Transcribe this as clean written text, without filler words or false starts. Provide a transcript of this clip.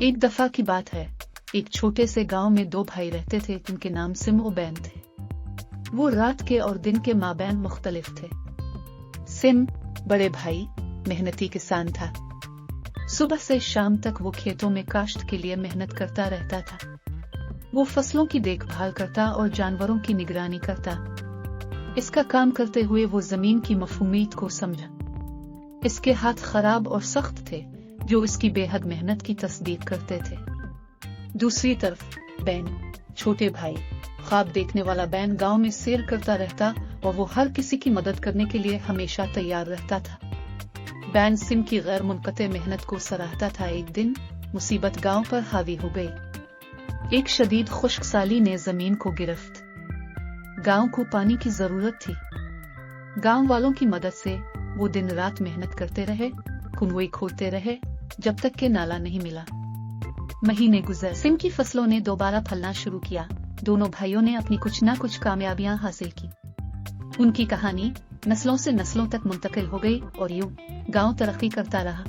एक दफा की बात है, एक छोटे से गांव में दो भाई रहते थे जिनके नाम सिम और बैन थे। वो रात के और दिन के माबैन मुख्तलिफ थे। सिम बड़े भाई मेहनती किसान था। सुबह से शाम तक वो खेतों में काश्त के लिए मेहनत करता रहता था। वो फसलों की देखभाल करता और जानवरों की निगरानी करता। इसका काम करते हुए वो जमीन की मफहूमियत को समझा। इसके हाथ खराब और सख्त थे जो इसकी बेहद मेहनत की तस्दीक करते थे। दूसरी तरफ बैन छोटे भाई ख्वाब देखने वाला बैन गांव में सैर करता रहता और वो हर किसी की मदद करने के लिए हमेशा तैयार रहता था। बैन सिम की गैर मुनक़ते मेहनत को सराहता था। एक दिन मुसीबत गांव पर हावी हो गई। एक शदीद खुश्क साली ने जमीन को गिरफ्त। गांव को पानी की जरूरत थी। गांव वालों की मदद से वो दिन रात मेहनत करते रहे, कुनवे खोदते रहे, जब तक के नाला नहीं मिला। महीने गुजर, सिम की फसलों ने दोबारा फलना शुरू किया। दोनों भाइयों ने अपनी कुछ ना कुछ कामयाबियां हासिल की। उनकी कहानी नस्लों से नस्लों तक मुंतकिल हो गई और यूं गांव तरक्की करता रहा।